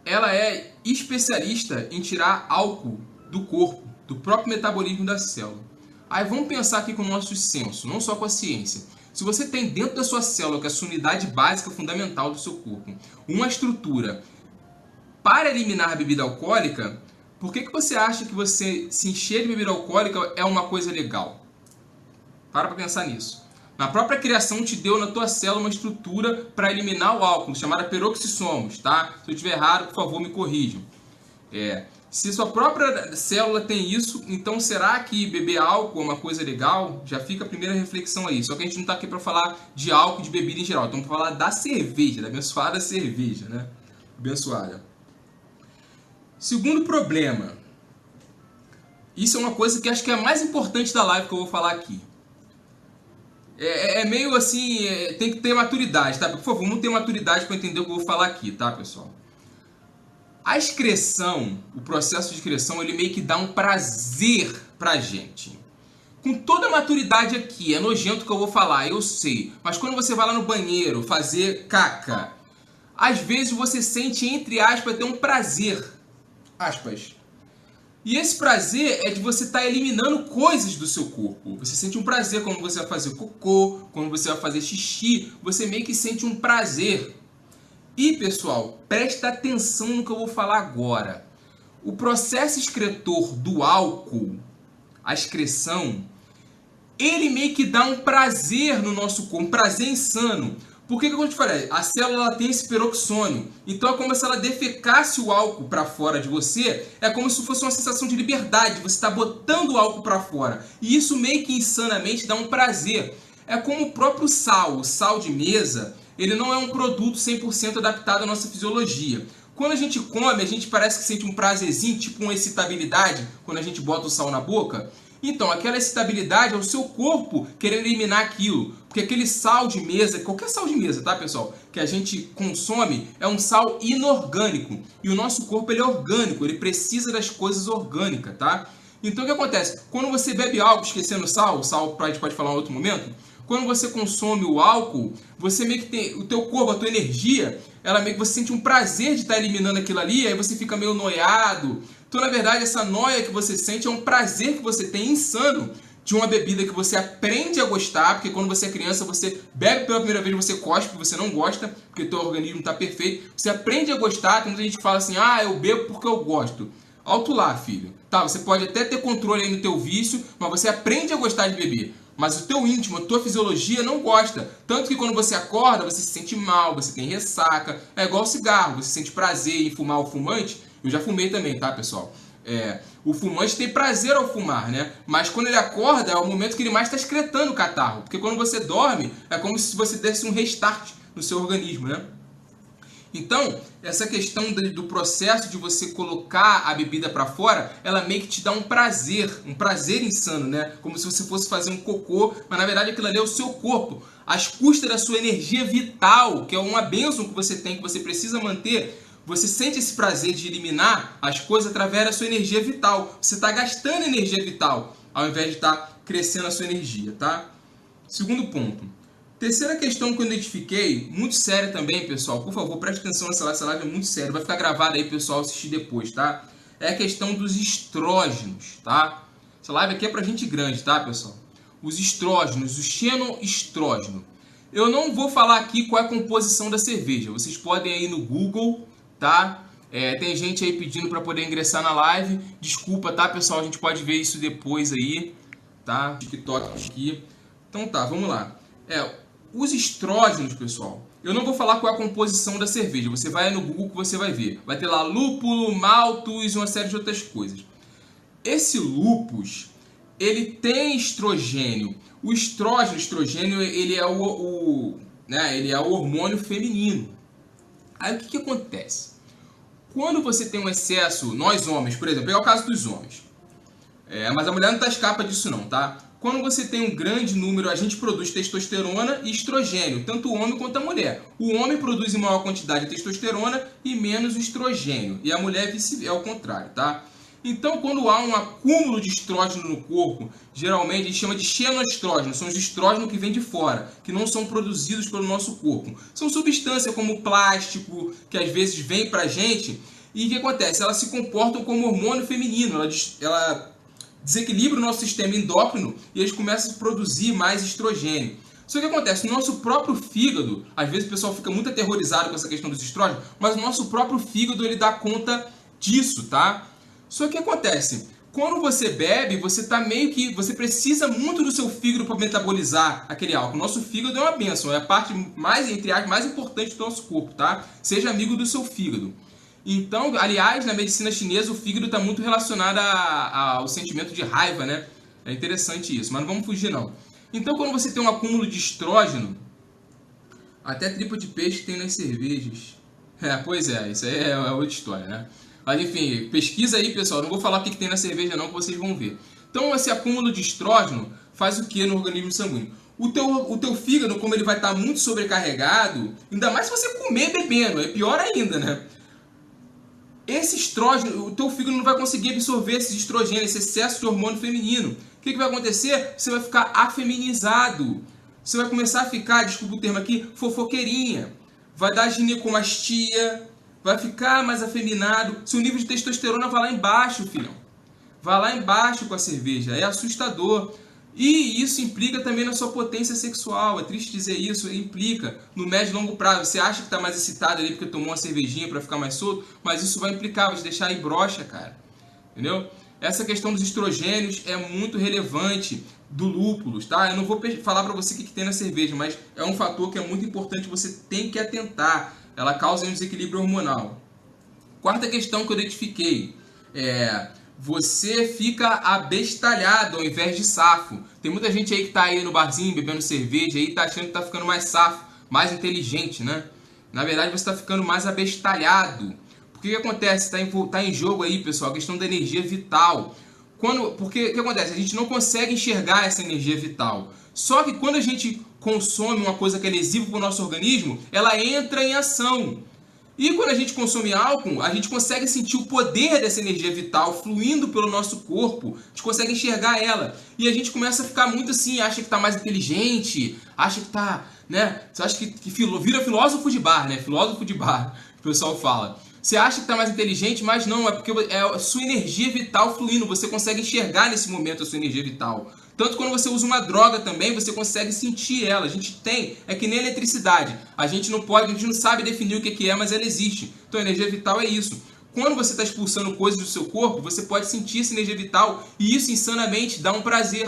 ela é especialista em tirar álcool do corpo, do próprio metabolismo da célula. Aí vamos pensar aqui com o nosso senso, não só com a ciência. Se você tem dentro da sua célula, que é a sua unidade básica fundamental do seu corpo, uma estrutura para eliminar a bebida alcoólica, Por que você acha que você se encher de bebida alcoólica é uma coisa legal? Para pensar nisso. Na própria criação te deu na tua célula uma estrutura para eliminar o álcool, chamada peroxissomos, tá? Se eu estiver errado, por favor, me corrijam. Se sua própria célula tem isso, então será que beber álcool é uma coisa legal? Já fica a primeira reflexão aí. Só que a gente não está aqui para falar de álcool, de bebida em geral. Estamos para falar da cerveja, da abençoada cerveja, né? Abençoada. Segundo problema. Isso é uma coisa que acho que é a mais importante da live que eu vou falar aqui. É meio assim, tem que ter maturidade, tá? Por favor, vamos ter maturidade para entender o que eu vou falar aqui, tá, pessoal? A excreção, o processo de excreção, ele meio que dá um prazer pra gente. Com toda a maturidade aqui, é nojento o que eu vou falar, eu sei. Mas quando você vai lá no banheiro fazer caca, às vezes você sente, entre aspas, ter um prazer. Aspas. E esse prazer é de você estar eliminando coisas do seu corpo. Você sente um prazer quando você vai fazer cocô, quando você vai fazer xixi, você meio que sente um prazer. E, pessoal, presta atenção no que eu vou falar agora. O processo excretor do álcool, a excreção, ele meio que dá um prazer no nosso corpo, um prazer insano. Por que eu te falei? A célula tem esse peroxônio. Então é como se ela defecasse o álcool para fora de você. É como se fosse uma sensação de liberdade. Você está botando o álcool para fora. E isso meio que insanamente dá um prazer. É como o próprio sal. O sal de mesa, ele não é um produto 100% adaptado à nossa fisiologia. Quando a gente come, a gente parece que sente um prazerzinho, tipo uma excitabilidade, quando a gente bota o sal na boca. Então, aquela excitabilidade é o seu corpo querendo eliminar aquilo. Porque aquele sal de mesa, qualquer sal de mesa, tá, pessoal? Que a gente consome é um sal inorgânico. E o nosso corpo, ele é orgânico, ele precisa das coisas orgânicas, tá? Então, o que acontece? Quando você bebe álcool, esquecendo o sal a gente pode falar em outro momento. Quando você consome o álcool, você meio que tem o teu corpo, a tua energia, ela meio que você sente um prazer de estar eliminando aquilo ali, aí você fica meio noiado. Então, na verdade, essa noia que você sente é um prazer que você tem insano de uma bebida que você aprende a gostar, porque quando você é criança, você bebe pela primeira vez, você cospe, você não gosta, porque o teu organismo está perfeito. Você aprende a gostar, tem muita gente que fala assim, eu bebo porque eu gosto. Alto lá, filho. Tá, você pode até ter controle aí no teu vício, mas você aprende a gostar de beber. Mas o teu íntimo, a tua fisiologia não gosta. Tanto que quando você acorda, você se sente mal, você tem ressaca. É igual cigarro, você sente prazer em fumar o fumante. Eu já fumei também, tá, pessoal? O fumante tem prazer ao fumar, né? Mas quando ele acorda, é o momento que ele mais está excretando o catarro. Porque quando você dorme, é como se você desse um restart no seu organismo, né? Então, essa questão do processo de você colocar a bebida para fora, ela meio que te dá um prazer insano, né? Como se você fosse fazer um cocô, mas na verdade aquilo ali é o seu corpo, às custas da sua energia vital, que é uma bênção que você tem, que você precisa manter. Você sente esse prazer de eliminar as coisas através da sua energia vital. Você está gastando energia vital, ao invés de estar crescendo a sua energia, tá? Segundo ponto. Terceira questão que eu identifiquei, muito séria também, pessoal. Por favor, preste atenção nessa live, essa live é muito séria. Vai ficar gravada aí, pessoal, assistir depois, tá? É a questão dos estrógenos, tá? Essa live aqui é pra gente grande, tá, pessoal? Os estrógenos, o xenoestrógeno. Eu não vou falar aqui qual é a composição da cerveja. Vocês podem ir no Google, tá? Tem gente aí pedindo para poder ingressar na live. Desculpa, tá, pessoal? A gente pode ver isso depois aí, tá? TikTok aqui. Então tá, vamos lá. Os estrógenos, pessoal, eu não vou falar qual é a composição da cerveja. Você vai no Google que você vai ver. Vai ter lá lúpulo, maltos e uma série de outras coisas. Esse lúpus, ele tem estrogênio. O estrogênio, ele é ele é o hormônio feminino. Aí o que acontece? Quando você tem um excesso, nós homens, por exemplo, pegar o caso dos homens. Mas a mulher não escapa disso não, tá? Quando você tem um grande número, a gente produz testosterona e estrogênio, tanto o homem quanto a mulher. O homem produz em maior quantidade de testosterona e menos estrogênio. E a mulher é o contrário, tá? Então, quando há um acúmulo de estrógeno no corpo, geralmente a gente chama de xenoestrógeno. São os estrógenos que vêm de fora, que não são produzidos pelo nosso corpo. São substâncias como plástico, que às vezes vem pra gente. E o que acontece? Elas se comportam como hormônio feminino. Ela desequilibra o nosso sistema endócrino e eles começam a produzir mais estrogênio. Só que acontece, no nosso próprio fígado, às vezes o pessoal fica muito aterrorizado com essa questão dos estrógenos, mas o nosso próprio fígado ele dá conta disso, tá? Só que acontece, quando você bebe, você tá meio que, você precisa muito do seu fígado para metabolizar aquele álcool. Nosso fígado é uma bênção, é a parte mais, entre aspas, mais importante do nosso corpo, tá? Seja amigo do seu fígado. Então, aliás, na medicina chinesa, o fígado está muito relacionado ao sentimento de raiva, né? É interessante isso, mas não vamos fugir não. Então, quando você tem um acúmulo de estrógeno, até tripa de peixe tem nas cervejas. Pois é, isso aí é outra história, né? Mas enfim, pesquisa aí, pessoal. Não vou falar o que tem na cerveja não, que vocês vão ver. Então, esse acúmulo de estrógeno faz o que no organismo sanguíneo? O teu fígado, como ele vai estar muito sobrecarregado, ainda mais se você comer bebendo, é pior ainda, né? Esse estrógeno, o teu fígado não vai conseguir absorver esse estrogênio, esse excesso de hormônio feminino. O que vai acontecer? Você vai ficar afeminizado. Você vai começar a ficar, desculpa o termo aqui, fofoqueirinha. Vai dar ginecomastia, vai ficar mais afeminado. Seu nível de testosterona vai lá embaixo, filhão. Vai lá embaixo com a cerveja. É assustador. E isso implica também na sua potência sexual. É triste dizer isso, implica no médio e longo prazo. Você acha que está mais excitado ali porque tomou uma cervejinha para ficar mais solto, mas isso vai implicar, vai te deixar aí broxa, cara. Entendeu? Essa questão dos estrogênios é muito relevante do lúpulo, tá? Eu não vou falar para você o que tem na cerveja, mas é um fator que é muito importante, você tem que atentar. Ela causa um desequilíbrio hormonal. Quarta questão que eu identifiquei você fica abestalhado ao invés de safo. Tem muita gente aí que tá aí no barzinho bebendo cerveja e tá achando que tá ficando mais safo, mais inteligente, né? Na verdade você tá ficando mais abestalhado. Porque o que acontece? Tá em jogo aí, pessoal, a questão da energia vital. Porque o que acontece? A gente não consegue enxergar essa energia vital. Só que quando a gente consome uma coisa que é lesiva para o nosso organismo, ela entra em ação. E quando a gente consome álcool, a gente consegue sentir o poder dessa energia vital fluindo pelo nosso corpo. A gente consegue enxergar ela. E a gente começa a ficar muito assim, acha que está mais inteligente, acha que está, né? Você acha que vira filósofo de bar, né? Filósofo de bar, o pessoal fala. Você acha que está mais inteligente, mas não, é porque é a sua energia vital fluindo. Você consegue enxergar nesse momento a sua energia vital. Tanto quando você usa uma droga também, você consegue sentir ela. A gente tem, é que nem eletricidade. A gente não sabe definir o que é, mas ela existe. Então a energia vital é isso. Quando você está expulsando coisas do seu corpo, você pode sentir essa energia vital e isso insanamente dá um prazer.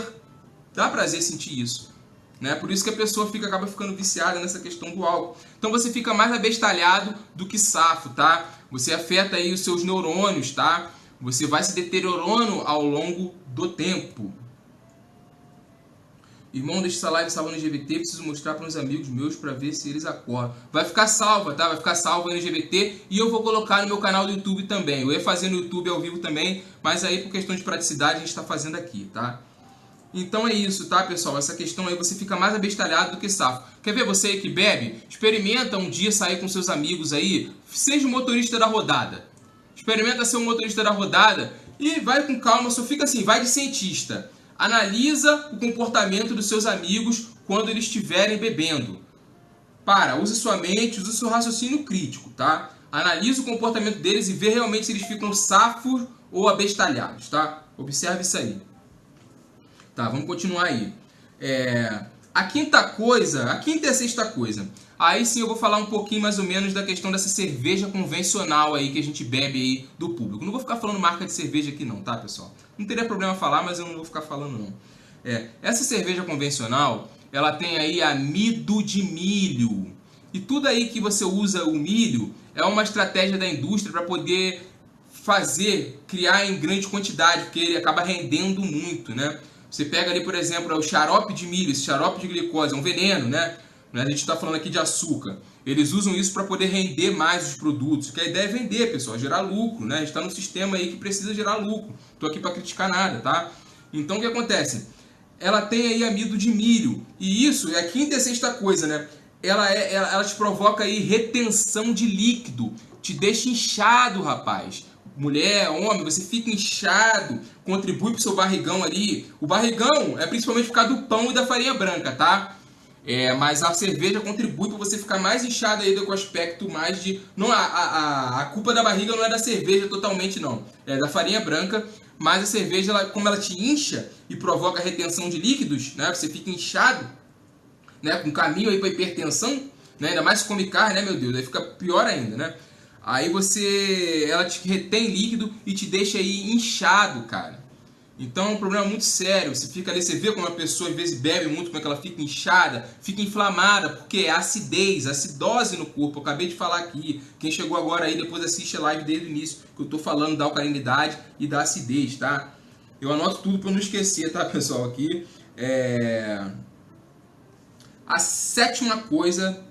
Dá prazer sentir isso. Né? Por isso que a pessoa acaba ficando viciada nessa questão do álcool. Então você fica mais abestalhado do que safo, tá? Você afeta aí os seus neurônios, tá? Você vai se deteriorando ao longo do tempo. Irmão, deixa essa live salva no LGBT, preciso mostrar para uns amigos meus para ver se eles acordam. Vai ficar salva, tá? Vai ficar salva no LGBT e eu vou colocar no meu canal do YouTube também. Eu ia fazer no YouTube ao vivo também, mas aí por questão de praticidade a gente está fazendo aqui, tá? Então é isso, tá, pessoal? Essa questão aí você fica mais abestalhado do que safo. Quer ver você aí que bebe? Experimenta um dia sair com seus amigos aí, seja o motorista da rodada. Experimenta ser um motorista da rodada e vai com calma, só fica assim, vai de cientista. Analisa o comportamento dos seus amigos quando eles estiverem bebendo. Use sua mente, use seu raciocínio crítico, tá? Analisa o comportamento deles e vê realmente se eles ficam safos ou abestalhados, tá? Observe isso aí. Tá, vamos continuar aí. A quinta e a sexta coisa. Aí sim eu vou falar um pouquinho mais ou menos da questão dessa cerveja convencional aí que a gente bebe aí do público. Não vou ficar falando marca de cerveja aqui não, tá, pessoal? Não teria problema falar, mas eu não vou ficar falando não. Essa cerveja convencional, ela tem aí amido de milho. E tudo aí que você usa o milho é uma estratégia da indústria para poder criar em grande quantidade, porque ele acaba rendendo muito, né? Você pega ali, por exemplo, o xarope de milho, esse xarope de glicose, é um veneno, né? A gente está falando aqui de açúcar. Eles usam isso para poder render mais os produtos. Que a ideia é vender, pessoal, gerar lucro, né? A gente está num sistema aí que precisa gerar lucro. Estou aqui para criticar nada, tá? Então o que acontece? Ela tem aí amido de milho. E isso é a quinta e a sexta coisa, né? Ela te provoca aí retenção de líquido. Te deixa inchado, rapaz. Mulher, homem, você fica inchado, contribui pro seu barrigão ali. O barrigão é principalmente por causa do pão e da farinha branca, tá? Mas a cerveja contribui para você ficar mais inchado aí com o aspecto mais de... Não, a culpa da barriga não é da cerveja totalmente, não. É da farinha branca, mas a cerveja, como ela te incha e provoca retenção de líquidos, né? Você fica inchado, né? Com caminho aí para hipertensão, né? Ainda mais se come carne, né, meu Deus? Aí fica pior ainda, né? Aí ela te retém líquido e te deixa aí inchado, cara. Então é um problema muito sério. Você fica ali, você vê como a pessoa às vezes bebe muito, como é que ela fica inchada, fica inflamada, porque é acidez, acidose no corpo. Eu acabei de falar aqui. Quem chegou agora aí, depois assiste a live desde o início, que eu tô falando da alcalinidade e da acidez, tá? Eu anoto tudo para não esquecer, tá, pessoal? Aqui. A sétima coisa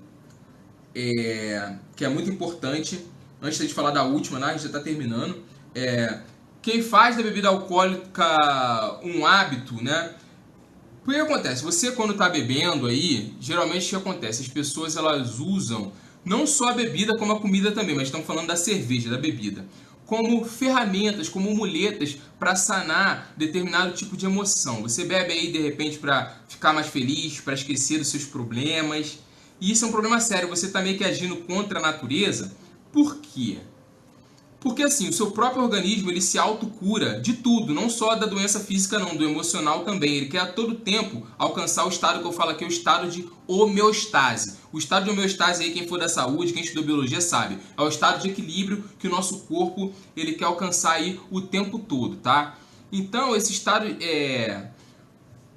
que é muito importante, antes de falar da última, né, a gente já está terminando, quem faz da bebida alcoólica um hábito, né? O que acontece? Você quando está bebendo aí, geralmente o que acontece? As pessoas elas usam não só a bebida como a comida também, mas estamos falando da cerveja, da bebida, como ferramentas, como muletas para sanar determinado tipo de emoção. Você bebe aí de repente para ficar mais feliz, para esquecer dos seus problemas. E isso é um problema sério, você está meio que agindo contra a natureza. Por quê? Porque assim, o seu próprio organismo ele se autocura de tudo, não só da doença física não, do emocional também. Ele quer a todo tempo alcançar o estado que eu falo aqui, o estado de homeostase. O estado de homeostase aí, quem for da saúde, quem estudou biologia sabe, é o estado de equilíbrio que o nosso corpo ele quer alcançar aí o tempo todo, tá? Então esse estado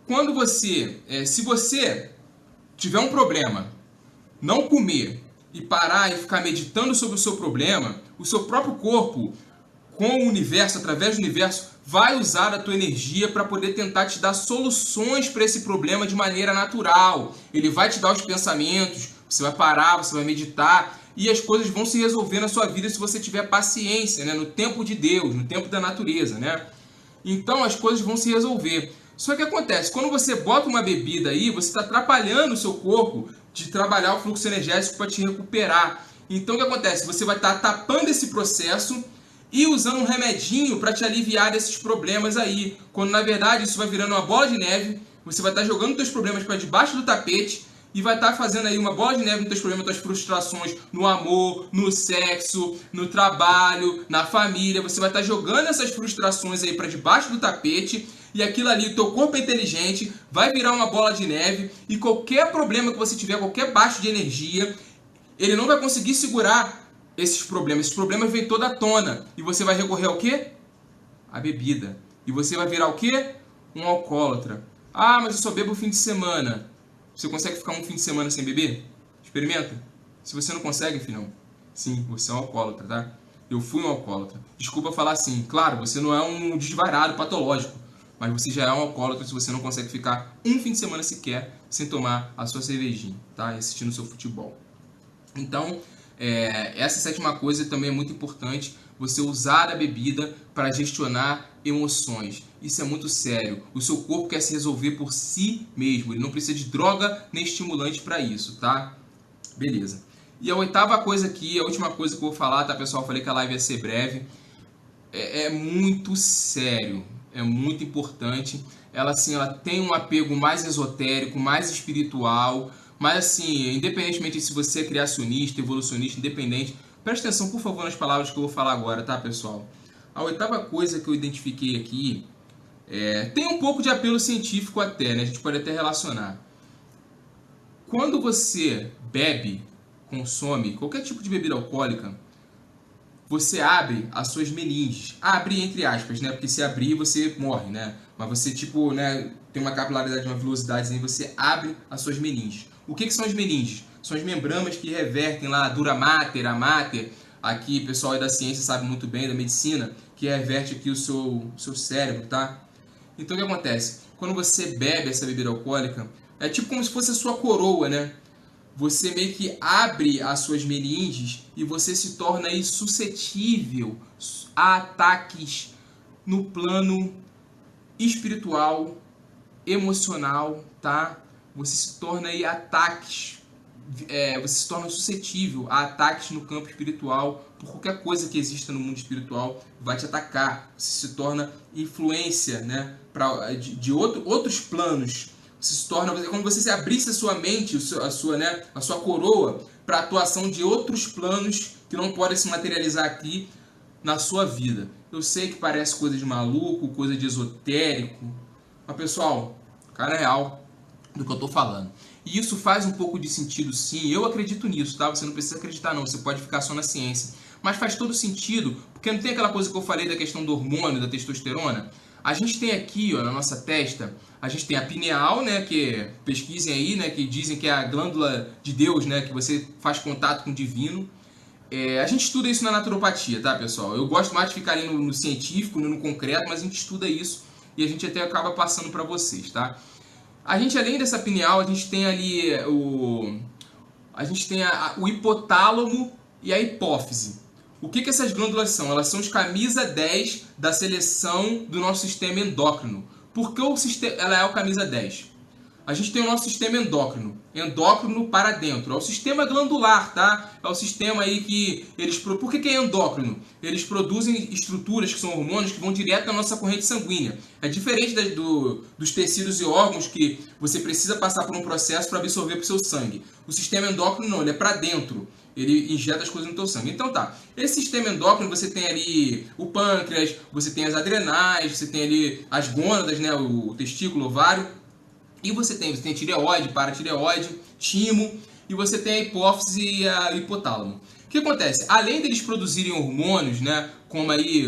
quando se você tiver um problema, não comer e parar e ficar meditando sobre o seu problema, o seu próprio corpo, com o universo, através do universo, vai usar a tua energia para poder tentar te dar soluções para esse problema de maneira natural. Ele vai te dar os pensamentos, você vai parar, você vai meditar e as coisas vão se resolver na sua vida se você tiver paciência, né? No tempo de Deus, no tempo da natureza, né? Então as coisas vão se resolver. Só que acontece, quando você bota uma bebida aí, você está atrapalhando o seu corpo de trabalhar o fluxo energético para te recuperar. Então o que acontece? Você vai estar tapando esse processo e usando um remedinho para te aliviar desses problemas aí. Quando na verdade isso vai virando uma bola de neve, você vai estar jogando seus problemas para debaixo do tapete e vai estar fazendo aí uma bola de neve nos teus problemas, nas tuas frustrações, no amor, no sexo, no trabalho, na família. Você vai estar jogando essas frustrações aí para debaixo do tapete e aquilo ali, o teu corpo é inteligente, vai virar uma bola de neve e qualquer problema que você tiver, qualquer baixo de energia, ele não vai conseguir segurar esses problemas. Esses problemas vêm toda à tona e você vai recorrer ao quê? A bebida. E você vai virar o quê? Um alcoólatra. Ah, mas eu só bebo fim de semana. Você consegue ficar um fim de semana sem beber? Experimenta. Se você não consegue, filhão, sim, você é um alcoólatra, tá? Eu fui um alcoólatra. Desculpa falar assim. Claro, você não é um desvairado patológico, mas você já é um alcoólatra se você não consegue ficar um fim de semana sequer sem tomar a sua cervejinha, tá? E assistindo o seu futebol. Então, essa sétima coisa também é muito importante, você usar a bebida para gestionar emoções. Isso é muito sério. O seu corpo quer se resolver por si mesmo. Ele não precisa de droga nem estimulante para isso, tá? Beleza. E a oitava coisa aqui, a última coisa que eu vou falar, tá, pessoal? Eu falei que a live ia ser breve. É muito sério. É muito importante. Ela tem um apego mais esotérico, mais espiritual. Mas assim, independentemente se você é criacionista, evolucionista, independente, preste atenção, por favor, nas palavras que eu vou falar agora, tá, pessoal? A oitava coisa que eu identifiquei aqui tem um pouco de apelo científico até, né? A gente pode até relacionar. Quando você bebe, consome qualquer tipo de bebida alcoólica, você abre as suas meninges. Abre entre aspas, né? Porque se abrir, você morre, né? Mas você, tipo, né, tem uma capilaridade, uma velocidade, aí você abre as suas meninges. O que são as meninges? São as membranas que revertem lá a dura mater, a mater. Aqui, o pessoal aí da ciência sabe muito bem, da medicina, que reverte aqui o seu cérebro, tá? Então o que acontece? Quando você bebe essa bebida alcoólica, é tipo como se fosse a sua coroa, né? Você meio que abre as suas meninges e você se torna aí suscetível a ataques no plano espiritual, emocional, tá? Você se torna aí você se torna suscetível a ataques no campo espiritual, por qualquer coisa que exista no mundo espiritual vai te atacar. Você se torna influência, né, de outros planos. Você se torna como se você abrisse a sua mente, a sua coroa para a atuação de outros planos que não podem se materializar aqui na sua vida. Eu sei que parece coisa de maluco, coisa de esotérico, mas pessoal, cara, é real do que eu estou falando. E isso faz um pouco de sentido, sim. Eu acredito nisso, tá? Você não precisa acreditar, não. Você pode ficar só na ciência. mas faz todo sentido, porque não tem aquela coisa que eu falei da questão do hormônio, da testosterona? A gente tem aqui, ó, na nossa testa, a gente tem a pineal, né, que pesquisem aí, né, que dizem que é a glândula de Deus, né, que você faz contato com o divino. A gente estuda isso na naturopatia, tá, pessoal? Eu gosto mais de ficar ali no científico, no concreto, mas a gente estuda isso e a gente até acaba passando para vocês, tá? A gente, além dessa pineal, a gente tem ali o hipotálamo e a hipófise. O que essas glândulas são? Elas são os camisa 10 da seleção do nosso sistema endócrino. Por que ela é o camisa 10? A gente tem o nosso sistema endócrino para dentro, é o sistema glandular, tá? É o sistema aí que eles... Por que é endócrino? Eles produzem estruturas que são hormônios que vão direto na nossa corrente sanguínea. É diferente dos tecidos e órgãos que você precisa passar por um processo para absorver para o seu sangue. O sistema endócrino não, ele é para dentro. Ele injeta as coisas no teu sangue. Então tá, esse sistema endócrino você tem ali o pâncreas, você tem as adrenais, você tem ali as gônadas, né? O testículo, o ovário. E você tem tireoide, paratireoide, timo, e você tem a hipófise e a hipotálamo. O que acontece? Além deles produzirem hormônios, né, como aí